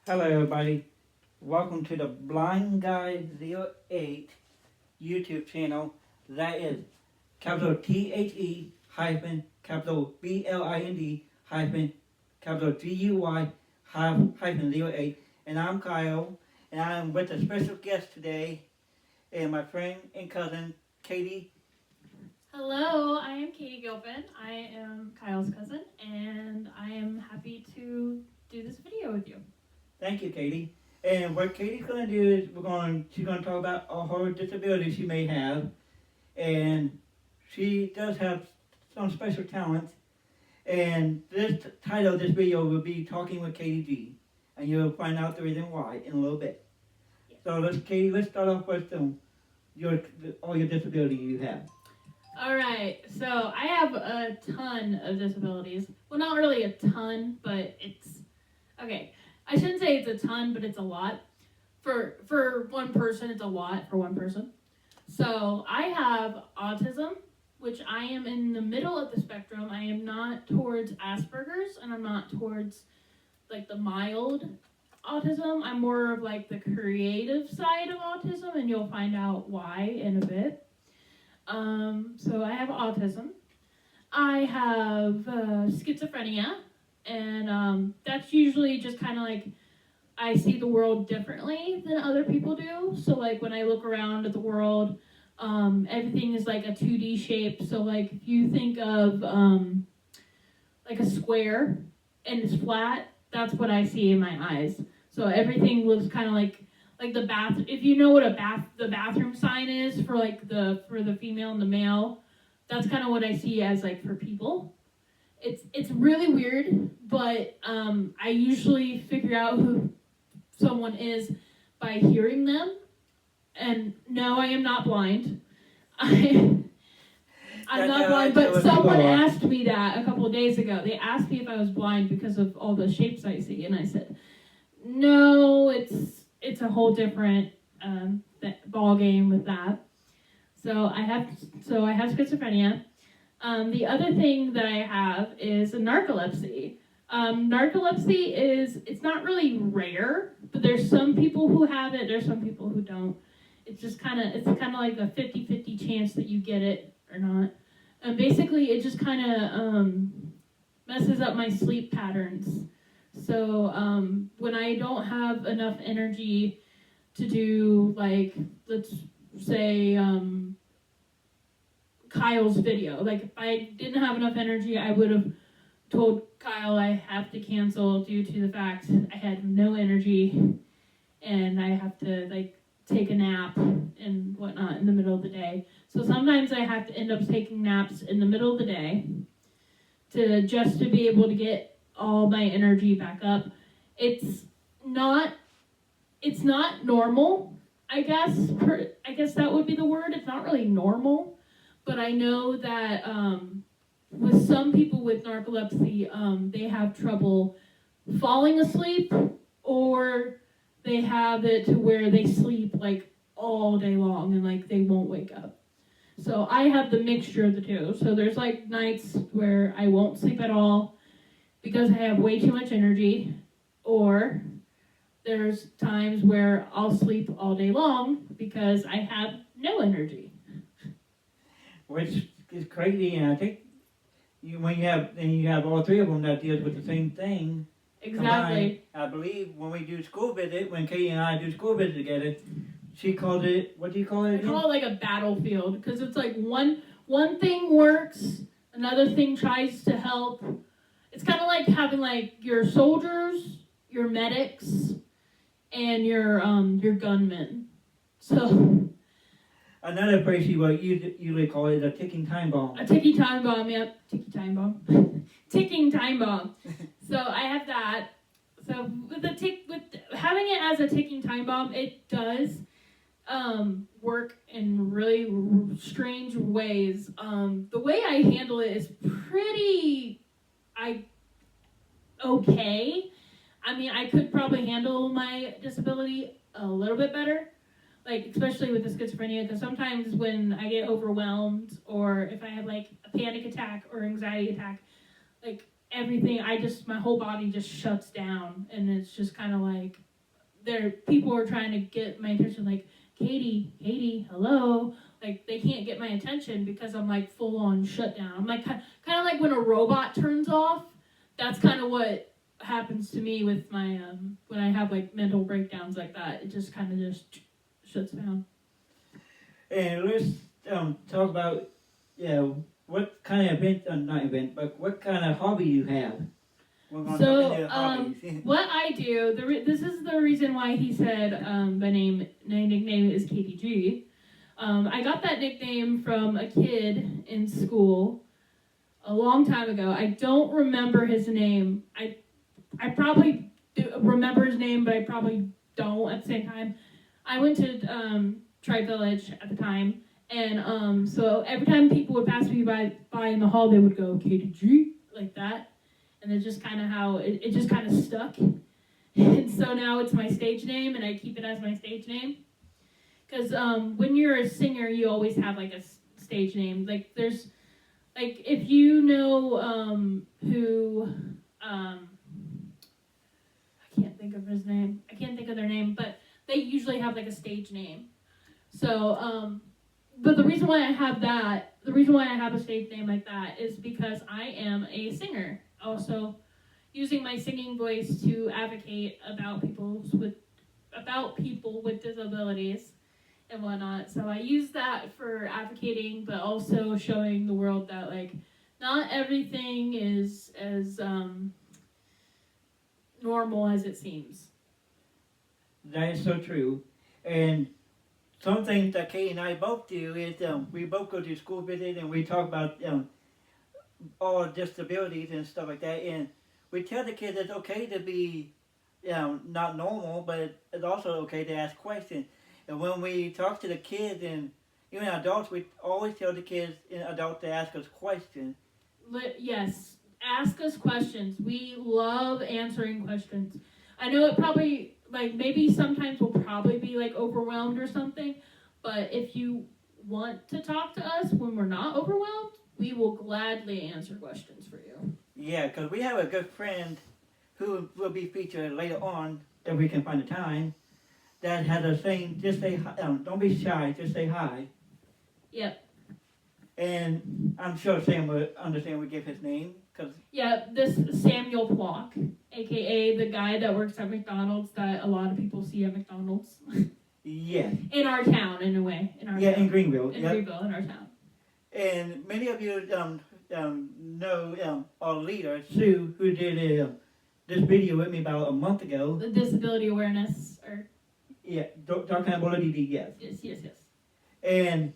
Hello, everybody. Welcome to the Blind Guy 08 YouTube channel. That is capital THE hyphen capital BLIND hyphen capital GUY hyphen 08. And I'm Kyle, and I'm with a special guest today, and my friend and cousin Katie. Hello, I am Katie Gilpin. I am Kyle's cousin, and I am happy to do this video with you. Thank you, Katie. And what Katie's going to do is she's going to talk about all her disabilities she may have, and she does have some special talents. And this title of this video will be Talking with Katie G, and you'll find out the reason why in a little bit. Yes. So let's start off with all your disabilities you have. All right, so I have a ton of disabilities. Well, not really a ton, but it's okay. I shouldn't say it's a ton, but it's a lot. For one person, it's a lot for one person. So I have autism, which I am in the middle of the spectrum. I am not towards Asperger's, and I'm not towards like the mild autism. I'm more of like the creative side of autism, and you'll find out why in a bit. So I have autism. I have schizophrenia. And that's usually just kind of like I see the world differently than other people do. So like when I look around at the world, everything is like a 2D shape. So like if you think of like a square and it's flat, that's what I see in my eyes. So everything looks kind of like the bath. If you know what the bathroom sign is for like for the female and the male, that's kind of what I see as like for people. It's really weird, but I usually figure out who someone is by hearing them. And no, I am not blind. I'm not blind, but someone asked me that a couple of days ago. They asked me if I was blind because of all the shapes I see, and I said, no, it's a whole different ball game with that. So I have schizophrenia. The other thing that I have is narcolepsy. Narcolepsy it's not really rare, but there's some people who have it, there's some people who don't. It's kind of like a 50-50 chance that you get it or not. And basically it just kind of messes up my sleep patterns. So when I don't have enough energy to do, like, let's say, Kyle's video. Like if I didn't have enough energy, I would have told Kyle I have to cancel due to the fact I had no energy and I have to like take a nap and whatnot in the middle of the day. So sometimes I have to end up taking naps in the middle of the day to be able to get all my energy back up. It's not normal, I guess. I guess that would be the word. It's not really normal. But I know that with some people with narcolepsy, they have trouble falling asleep, or they have it to where they sleep like all day long and like they won't wake up. So I have the mixture of the two. So there's like nights where I won't sleep at all because I have way too much energy, or there's times where I'll sleep all day long because I have no energy. Which is crazy, and I think when you have all three of them that deals with the same thing. Exactly. Combined, I believe when we do school visit, when Katie and I do school visit together, she called it. What do you call it? I call it like a battlefield because it's like one thing works, another thing tries to help. It's kind of like having like your soldiers, your medics, and your gunmen. So. Another phrase she will usually call it a ticking time bomb. A ticking time bomb, yep. Ticking time bomb. Ticking time bomb. So I have that. So with having it as a ticking time bomb, it does work in really strange ways. The way I handle it is pretty okay. I mean, I could probably handle my disability a little bit better. Like, especially with the schizophrenia, because sometimes when I get overwhelmed or if I have like a panic attack or anxiety attack, like everything, my whole body just shuts down, and it's just kind of like people are trying to get my attention, like, Katie, hello. Like, they can't get my attention because I'm like full on shut down. I'm like kind of like when a robot turns off. That's kind of what happens to me with my when I have like mental breakdowns like that. It just kind of just shuts down. And let's talk about what kind of not event, but what kind of hobby you have. We're going to talk into hobbies. What I do, this is the reason why he said my nickname is Katie G. I got that nickname from a kid in school a long time ago. I don't remember his name. I probably do remember his name, but I probably don't at the same time. I went to Tri Village at the time, and so every time people would pass me by in the hall, they would go, Katie G, like that. And it's just kind of how it just kind of stuck. And so now it's my stage name, and I keep it as my stage name. Because when you're a singer, you always have like a stage name. Like there's, like if you know who, I can't think of his name. I can't think of their name, but they usually have like a stage name. So, but the reason why I have a stage name like that is because I am a singer. Also, using my singing voice to advocate about people with disabilities and whatnot. So I use that for advocating, but also showing the world that like not everything is as normal as it seems. That is so true. And some things that Katie and I both do is we both go to school visit and we talk about all disabilities and stuff like that. And we tell the kids it's okay to be not normal, but it's also okay to ask questions. And when we talk to the kids and even adults, we always tell the kids and adults to ask us questions. Yes, ask us questions. We love answering questions. I know it probably, like, maybe sometimes we'll probably be, like, overwhelmed or something, but if you want to talk to us when we're not overwhelmed, we will gladly answer questions for you. Yeah, because we have a good friend who will be featured later on, if we can find the time, that has a saying, just say hi, don't be shy, just say hi. Yep. And I'm sure Sam would understand we give his name. Yeah, this Samuel Plock, a.k.a. the guy that works at McDonald's that a lot of people see at McDonald's. Yeah. In our town, in a way. In Greenville. In Greenville, in our town. And many of you know our leader, Sue, who did this video with me about a month ago. The disability awareness, or... Yeah, Dark Ability, yes. Yes. And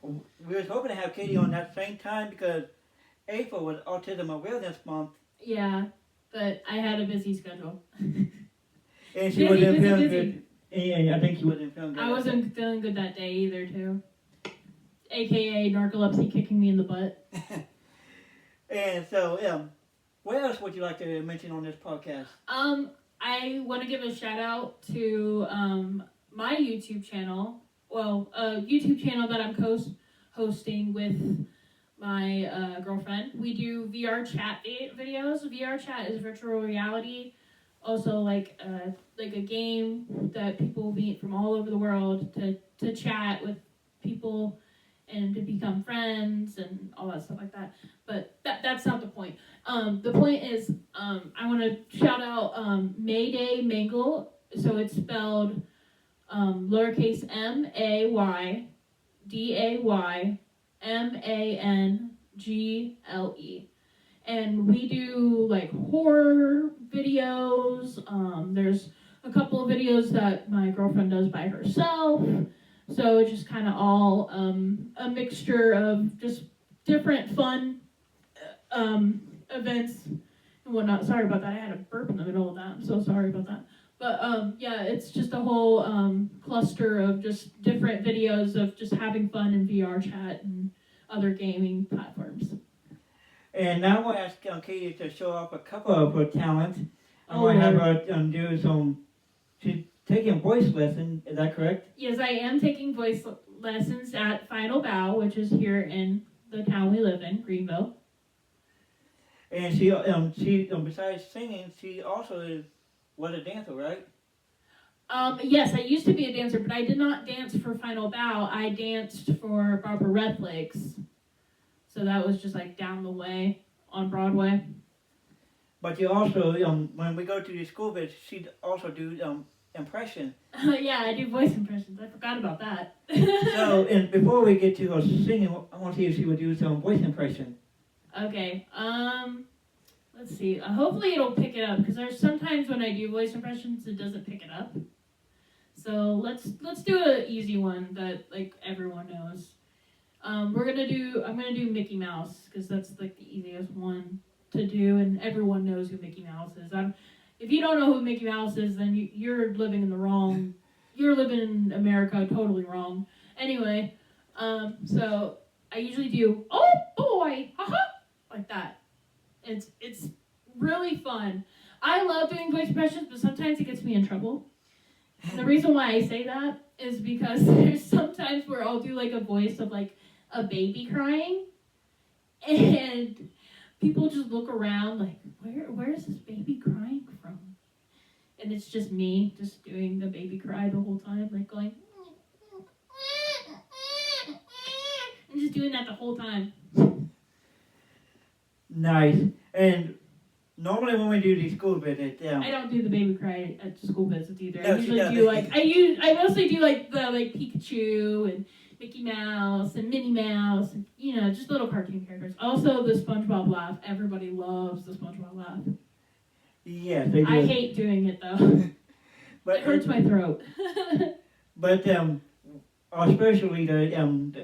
we was hoping to have Katie on that same time because April was Autism Awareness Month. Yeah, but I had a busy schedule. And she wasn't feeling good. And I think she wasn't feeling good. I wasn't feeling good that day either, too. AKA narcolepsy kicking me in the butt. And so, what else would you like to mention on this podcast? I want to give a shout out to my YouTube channel. Well, a YouTube channel that I'm hosting with my girlfriend. We do VR chat videos. VR chat is virtual reality. Also, like a game that people meet from all over the world to chat with people and to become friends and all that stuff like that. But that's not the point. The point is, I want to shout out Mayday Mangle. So it's spelled lowercase MAYDAYMANGLE. And we do like horror videos. There's a couple of videos that my girlfriend does by herself. So it's just kind of all a mixture of just different fun events and whatnot. Sorry about that. I had a burp in the middle of that. I'm so sorry about that. But yeah, it's just a whole cluster of just different videos of just having fun in VR chat and other gaming platforms. And now we'll ask Katie to show off a couple of her talents. I'm going to have her do some... She's taking voice lessons, is that correct? Yes, I am taking voice lessons at Final Bow, which is here in the town we live in, Greenville. And she besides singing, she also was a dancer, right? Yes, I used to be a dancer, but I did not dance for Final Bow. I danced for Barbara Redlegs. So that was just like down the way on Broadway. But you also, when we go to the school bit, she'd also do impression. Yeah, I do voice impressions. I forgot about that. So, and before we get to her singing, I want to see if she would do some voice impression. Okay. Let's see. Hopefully it'll pick it up because there's sometimes when I do voice impressions it doesn't pick it up. So let's do an easy one that like everyone knows. I'm gonna do Mickey Mouse because that's like the easiest one to do, and everyone knows who Mickey Mouse is. If you don't know who Mickey Mouse is, then you're living in the wrong. You're living in America totally wrong. Anyway, so I usually do oh boy, haha, like that. It's really fun. I love doing voice impressions, but sometimes it gets me in trouble. And the reason why I say that is because there's sometimes where I'll do like a voice of like a baby crying, and people just look around like, where is this baby crying from? And it's just me just doing the baby cry the whole time, like going and just doing that the whole time. Nice. And normally when we do these school visits, I don't do the baby cry at school visits either. No, I usually do like I mostly do like the like Pikachu and Mickey Mouse and Minnie Mouse and just little cartoon characters. Also the SpongeBob laugh. Everybody loves the SpongeBob laugh. yes, they do. I hate doing it though. But It hurts my throat. But our special leader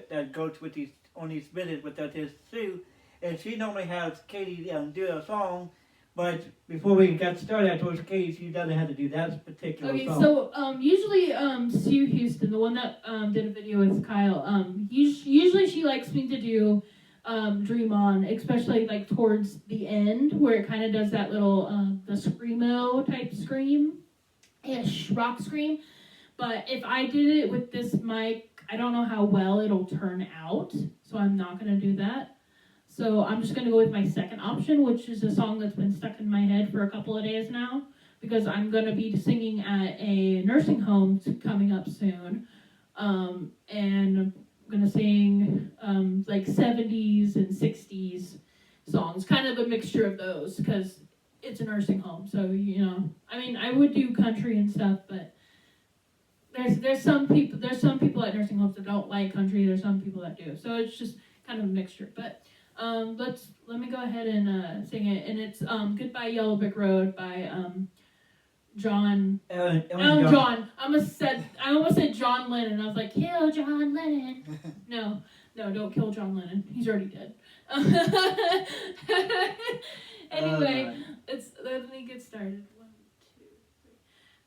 that goes with these on these visits with us is Sue, and she normally has Katie do a song. But before we got started, I told Katie she doesn't have to do that particular Okay, song. so usually Sue Houston, the one that did a video with Kyle, usually she likes me to do Dream On, especially like towards the end where it kind of does that little the screamo type scream-ish rock scream. But if I did it with this mic, I don't know how well it'll turn out, so I'm not gonna do that. So I'm just gonna go with my second option, which is a song that's been stuck in my head for a couple of days now, because I'm gonna be singing at a nursing home coming up soon, and I'm gonna sing like 70s and 60s songs, kind of a mixture of those, because it's a nursing home. So I mean, I would do country and stuff, but there's some people at nursing homes that don't like country. There's some people that do. So it's just kind of a mixture, but. Let me go ahead and sing it, and it's "Goodbye Yellow Brick Road" by John. John. I almost said John Lennon. I was like, kill John Lennon. No, don't kill John Lennon. He's already dead. Anyway, let me get started. 1, 2, 3.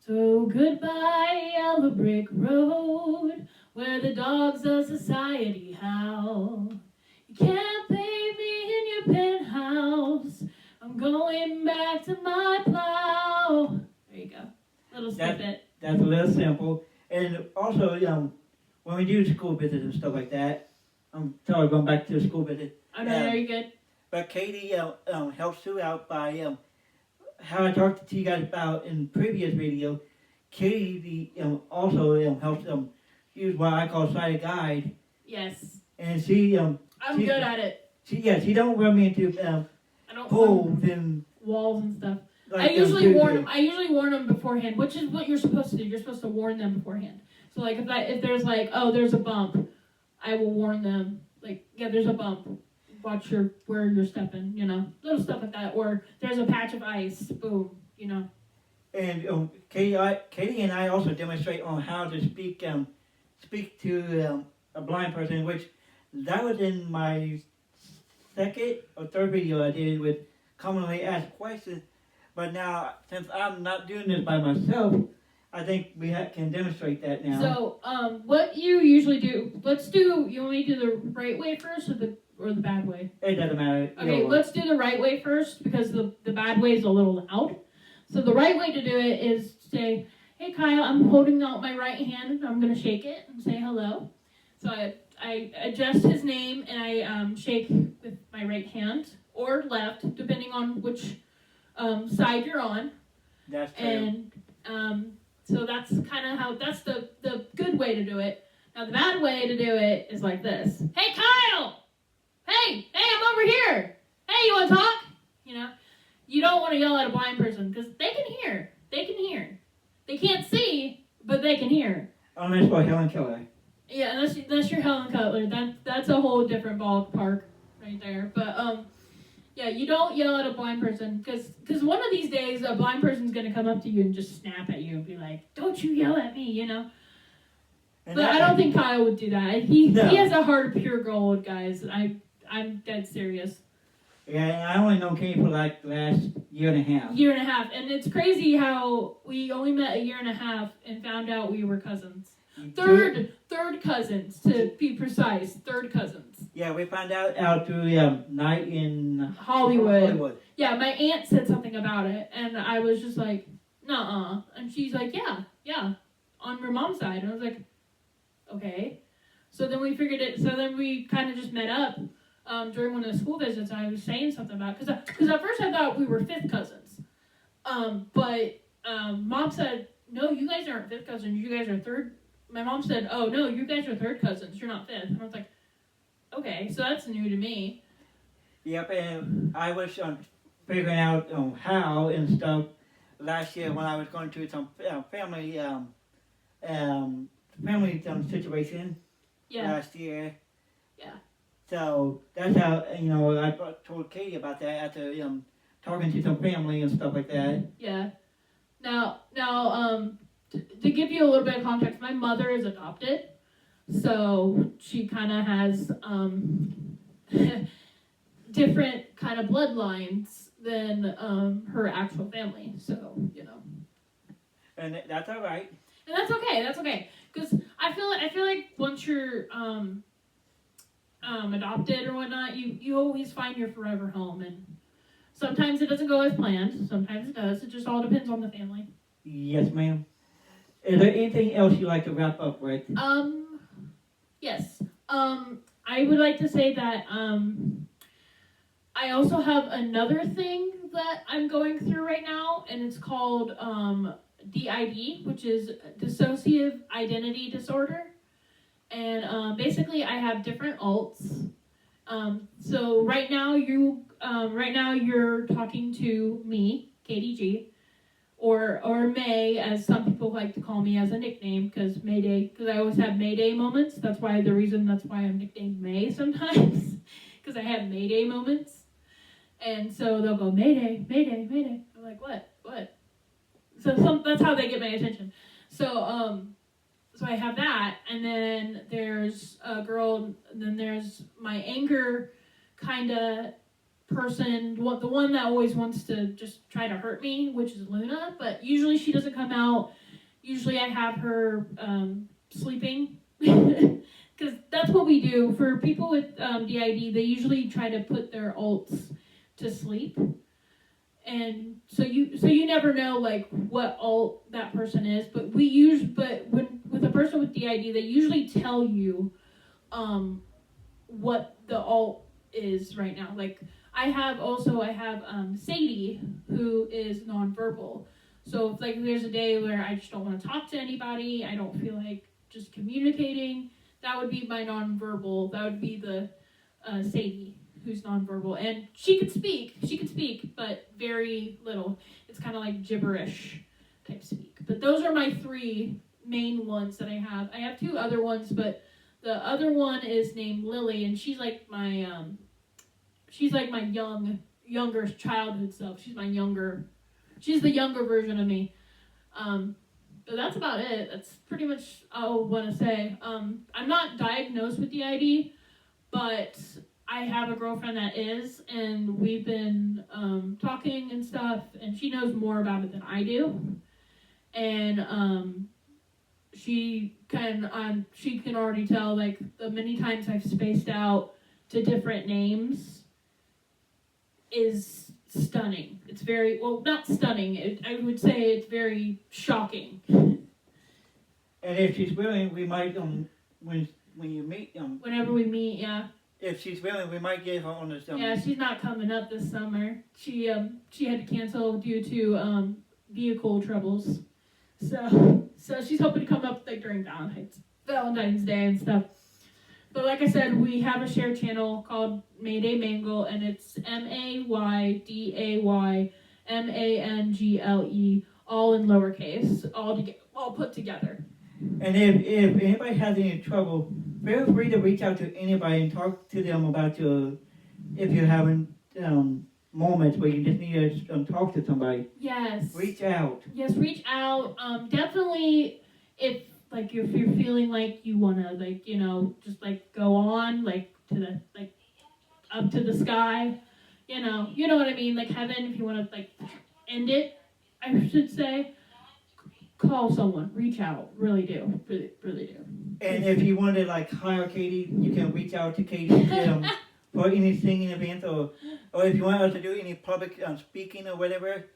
So goodbye Yellow Brick Road, where the dogs of society howl. You can't pay me in your penthouse. I'm going back to my plow. There you go. Little snippet. That's a little simple. And also, when we do school visits and stuff like that, I'm sorry, going back to the school visit. Oh, no, are you good? But Katie helps Sue out by how I talked to you guys about in previous video. Katie also helps use what I call sighted guide. Yes. And she I'm good at it. She don't run me into I don't holes and walls and stuff. like I usually warn them beforehand, which is what you're supposed to do. You're supposed to warn them beforehand. So like if there's like, oh, there's a bump, I will warn them. Like, yeah, there's a bump. Watch where you're stepping, little stuff like that. Or there's a patch of ice, boom, And Katie and I also demonstrate on how to speak to a blind person, which that was in my second or third video I did with commonly asked questions. But now, since I'm not doing this by myself, I think we can demonstrate that now. So, what you usually do? You want me to do the right way first or the bad way? It doesn't matter. Okay, let's do the right way first because the bad way is a little loud. So the right way to do it is say, "Hey Kyle, I'm holding out my right hand and I'm gonna shake it and say hello." So I adjust his name and I shake with my right hand, or left, depending on which side you're on. That's true. And so that's kind of how, that's the good way to do it. Now the bad way to do it is like this. Hey, Kyle! Hey, I'm over here! Hey, you want to talk? You know? You don't want to yell at a blind person because they can hear. They can hear. They can't see, but they can hear. Unless for Helen Keller. Yeah, that's your Helen Cutler. That's a whole different ballpark right there. But yeah, you don't yell at a blind person because one of these days a blind person's gonna come up to you and just snap at you and be like, "Don't you yell at me," you know. And But I don't think Kyle would do that. He has a heart of pure gold, guys. I'm dead serious. Yeah, I only know Kate for like the last year and a half. Year and a half, and it's crazy how we only met a year and a half and found out we were cousins. Third cousins, to be precise. Third cousins. Yeah, we found out through night in Hollywood. Yeah, my aunt said something about it, and I was just like, nuh-uh. And she's like, yeah, on your mom's side. And I was like, okay. So then we figured it, so then we kind of just met up during one of the school visits, and I was saying something about, because at first I thought we were fifth cousins. But Mom said, no, you guys aren't fifth cousins, you guys are third. My mom said, oh, no, you guys are third cousins, you're not fifth. And I was like, okay, so that's new to me. Yep, and I was figuring out how and stuff last year when I was going through some family situation last year. Yeah. So that's how I told Katie about that after talking to some family and stuff like that. Yeah. Now, to give you a little bit of context, my mother is adopted, so she kind of has different kind of bloodlines than her actual family. So And that's all right. And that's okay. That's okay, because I feel like once you're adopted or whatnot, you always find your forever home, and sometimes it doesn't go as planned. Sometimes it does. It just all depends on the family. Yes, ma'am. Is there anything else you'd like to wrap up with? Yes. I would like to say that I also have another thing that I'm going through right now, and it's called DID, which is dissociative identity disorder. And basically, I have different alts. So right now you're talking to me, Katie G, or May, as some people like to call me as a nickname, because I always have Mayday moments. That's why I'm nicknamed May sometimes, because I have Mayday moments. And so they'll go, Mayday, Mayday, Mayday. I'm like, what? So that's how they get my attention. So I have that, and then there's a girl, and then there's my anger kind of person, the one that always wants to just try to hurt me, which is Luna, but usually she doesn't come out. Usually I have her sleeping, because that's what we do. For people with DID, they usually try to put their alts to sleep. And so you never know like what alt that person is, but with a person with DID, they usually tell you what the alt is right now. Like I have Sadie, who is nonverbal. So if like there's a day where I just don't want to talk to anybody, I don't feel like just communicating, that would be my nonverbal. That would be the Sadie, who's nonverbal, and she could speak, but very little. It's kind of like gibberish type speak. But those are my three main ones that I have. I have two other ones, but the other one is named Lily, and she's like my younger childhood self. She's the younger version of me. But that's about it. That's pretty much all I want to say. I'm not diagnosed with DID, but I have a girlfriend that is, and we've been talking and stuff, and she knows more about it than I do. And she can already tell, like, the many times I've spaced out to different names is stunning. It's very, well, not stunning. I would say it's very shocking. And if she's willing, we might when you meet whenever we meet, yeah. if she's willing, we might get her on the summer. Yeah, she's not coming up this summer. She had to cancel due to vehicle troubles. So she's hoping to come up like during Valentine's Day and stuff. But like I said, we have a share channel called Mayday Mangle, and it's MAYDAYMANGLE, all in lowercase, all put together. And if anybody has any trouble, feel free to reach out to anybody and talk to them about if you're having moments where you just need to talk to somebody. Yes. Reach out. Yes, reach out. Definitely, if you're feeling like you wanna just go on to the up to the sky, you know what I mean, like heaven. If you wanna end it, I should say. Call someone, reach out, really do. And if you want to hire Katie, you can reach out to Katie for any singing events, or if you want us to do any public speaking or whatever,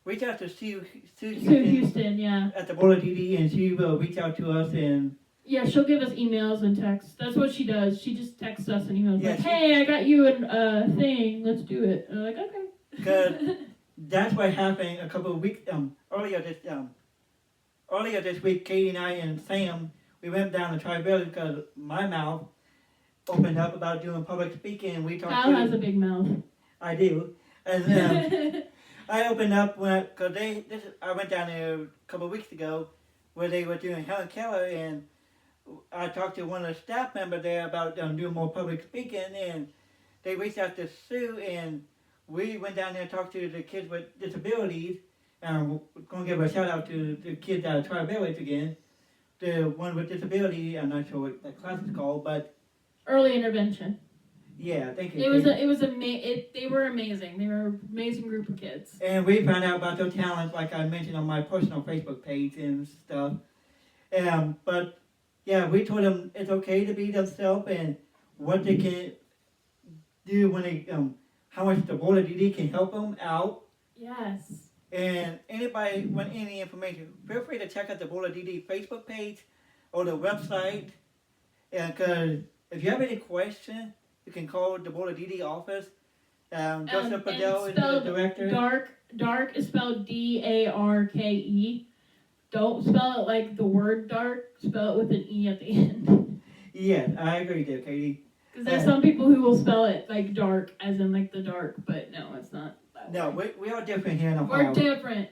reach out to Sue Houston, yeah. at the Bola DD, and she will reach out to us. And yeah, she'll give us emails and texts. That's what she does. She just texts us and emails hey, I got you a thing, let's do it. And we're like, okay. Because that's what happened a couple of weeks earlier this week. Katie and I and Sam, we went down to Tri-Valley because my mouth opened up about doing public speaking, and we talked. Kyle has a big mouth. I do, and I opened up because I went down there a couple of weeks ago, where they were doing Helen Keller, and I talked to one of the staff members there about doing more public speaking, and they reached out to Sue, and we went down there and talked to the kids with disabilities. And we're going to give a shout out to the kids out of Tri-Village again. The one with disability, I'm not sure what that class is called, but early intervention. Yeah, thank you. They were amazing. They were an amazing group of kids. And we found out about their talents, like I mentioned on my personal Facebook page and stuff. But yeah, we told them it's okay to be themselves and what they can do when they how much the Bola DD can help them out. Yes. And anybody want any information, feel free to check out the Bola DD Facebook page or the website. And because if you have any questions, you can call the Bola DD office. Joseph Padell is the director. Dark is spelled DARKE. Don't spell it like the word dark. Spell it with an E at the end. Yes, I agree there, Katie. Because there's some people who will spell it like dark, as in like the dark, but no, it's not. No, we are different here in Ohio. We're different.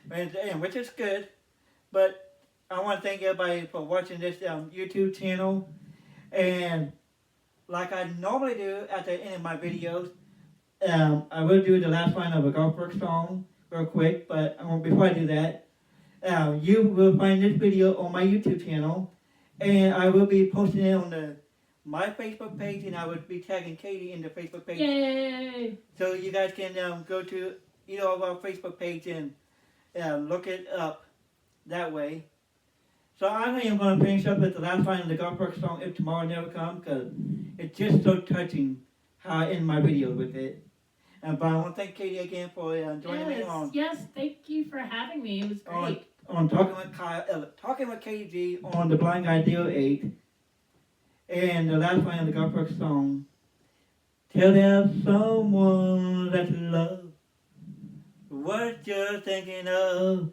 And which is good. But I want to thank everybody for watching this YouTube channel. And like I normally do at the end of my videos, I will do the last line of a Golf Works song real quick. But before I do that, you will find this video on my YouTube channel. And I will be posting it on my Facebook page, and I would be tagging Katie in the Facebook page. Yay! So you guys can go to either of our Facebook page and look it up that way. So I am going to finish up with the last line of the Golf Works song, If Tomorrow Never Comes, because it's just so touching how I end my video with it. But I want to thank Katie again for joining me on. Yes, thank you for having me. It was great. On talking with Katie G on the Blind Guy Deal 8. And the last line of the Golf Works song, tell them someone that you love what you're thinking of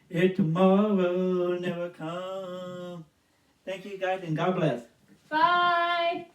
if tomorrow never comes. Thank you guys, and God bless. Bye.